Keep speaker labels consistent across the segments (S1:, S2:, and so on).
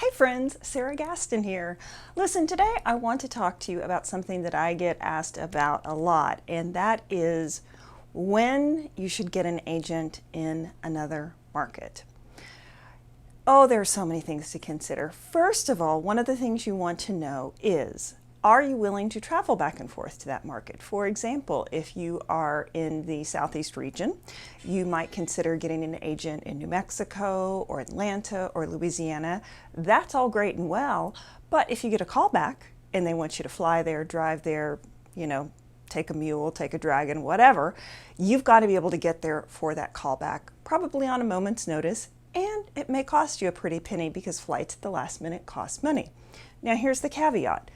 S1: Hi friends, Sarah Gaston here. Listen, today I want to talk to you about something that I get asked about a lot, and that is when you should get an agent in another market. Oh, there are so many things to consider. First of all, one of the things you want to know is, are you willing to travel back and forth to that market? For example, if you are in the Southeast region, you might consider getting an agent in New Mexico or Atlanta or Louisiana. That's all great and well, but if you get a call back and they want you to fly there, drive there, take a mule, take a dragon, whatever, you've got to be able to get there for that callback, probably on a moment's notice, and it may cost you a pretty penny because flights at the last minute cost money. Now here's the caveat.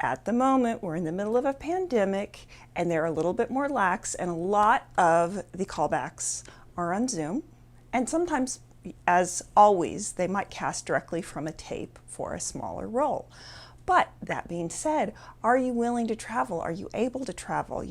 S1: At the moment, we're in the middle of a pandemic and they're a little bit more lax, and a lot of the callbacks are on Zoom. And sometimes, as always, they might cast directly from a tape for a smaller role. But that being said, are you willing to travel? Are you able to travel?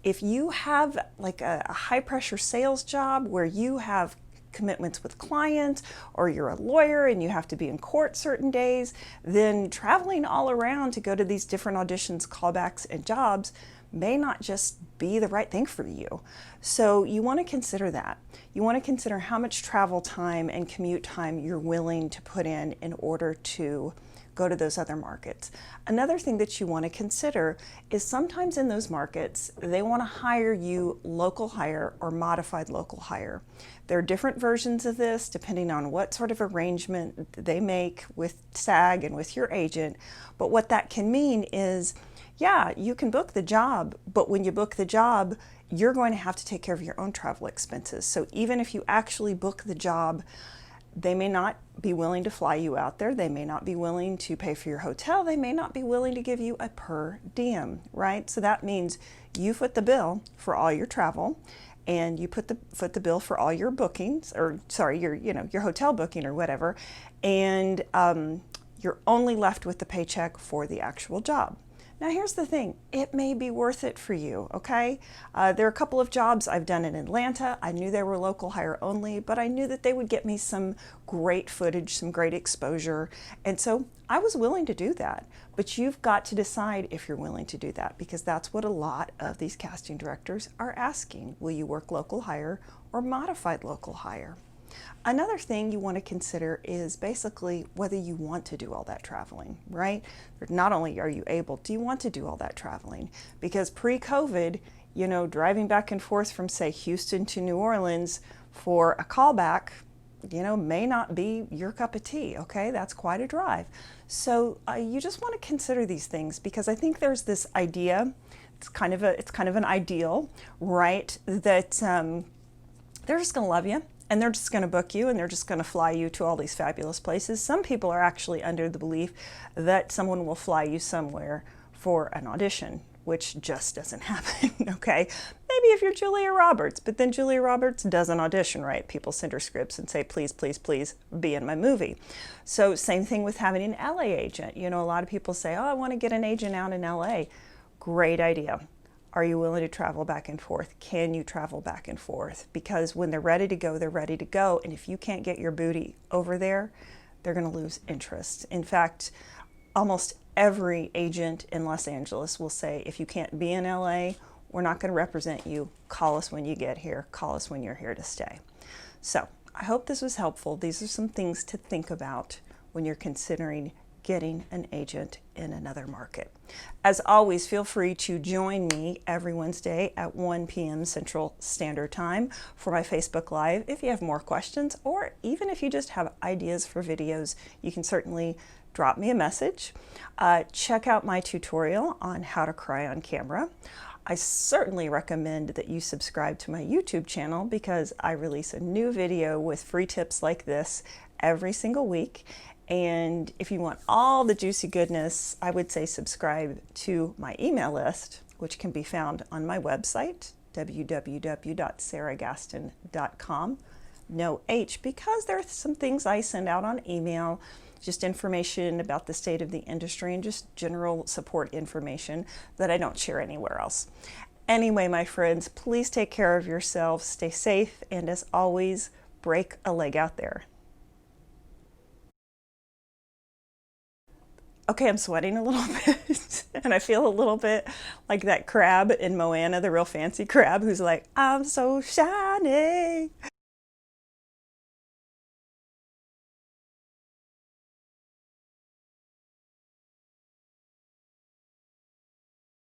S1: If you have like a high pressure sales job where you have commitments with clients, or you're a lawyer and you have to be in court certain days, then traveling all around to go to these different auditions, callbacks, and jobs may not just be the right thing for you. So you want to consider that. You want to consider how much travel time and commute time you're willing to put in order to go to those other markets. Another thing that you want to consider is sometimes in those markets, they want to hire you local hire or modified local hire. There are different versions of this depending on what sort of arrangement they make with SAG and with your agent. But what that can mean is, yeah, you can book the job, but when you book the job, you're going to have to take care of your own travel expenses. So even if you actually book the job, they may not be willing to fly you out there. They may not be willing to pay for your hotel. They may not be willing to give you a per diem, right? So that means you foot the bill for all your travel, and you foot the bill for all your bookings, or sorry, your hotel booking or whatever, and you're only left with the paycheck for the actual job. Now here's the thing, it may be worth it for you, okay? There are a couple of jobs I've done in Atlanta. I knew they were local hire only, but I knew that they would get me some great footage, some great exposure, and so I was willing to do that. But you've got to decide if you're willing to do that, because that's what a lot of these casting directors are asking. Will you work local hire or modified local hire? Another thing you want to consider is basically whether you want to do all that traveling, right? Not only are you able, do you want to do all that traveling? Because pre-COVID, driving back and forth from, say, Houston to New Orleans for a callback, may not be your cup of tea, okay? That's quite a drive. So you just want to consider these things, because I think there's this idea, it's kind of an ideal, right? That they're just going to love you, and they're just going to book you, and they're just going to fly you to all these fabulous places. Some people are actually under the belief that someone will fly you somewhere for an audition, which just doesn't happen, okay? Maybe if you're Julia Roberts, but then Julia Roberts doesn't audition, right? People send her scripts and say, please, please, please be in my movie. So same thing with having an LA agent. A lot of people say, oh, I want to get an agent out in LA. Great idea. Are you willing to travel back and forth? Can you travel back and forth? Because when they're ready to go, they're ready to go. And if you can't get your booty over there, they're going to lose interest. In fact, almost every agent in Los Angeles will say, if you can't be in LA, we're not going to represent you. Call us when you get here. Call us when you're here to stay. So I hope this was helpful. These are some things to think about when you're considering getting an agent in another market. As always, feel free to join me every Wednesday at 1 p.m. Central Standard Time for my Facebook Live. If you have more questions, or even if you just have ideas for videos, you can certainly drop me a message. Check out my tutorial on how to cry on camera. I certainly recommend that you subscribe to my YouTube channel, because I release a new video with free tips like this every single week. And if you want all the juicy goodness, I would say subscribe to my email list, which can be found on my website, www.sarahgaston.com. No H, because there are some things I send out on email, just information about the state of the industry and just general support information that I don't share anywhere else. Anyway, my friends, please take care of yourselves, stay safe, and as always, break a leg out there. Okay, I'm sweating a little bit and I feel a little bit like that crab in Moana, the real fancy crab who's like, I'm so shiny.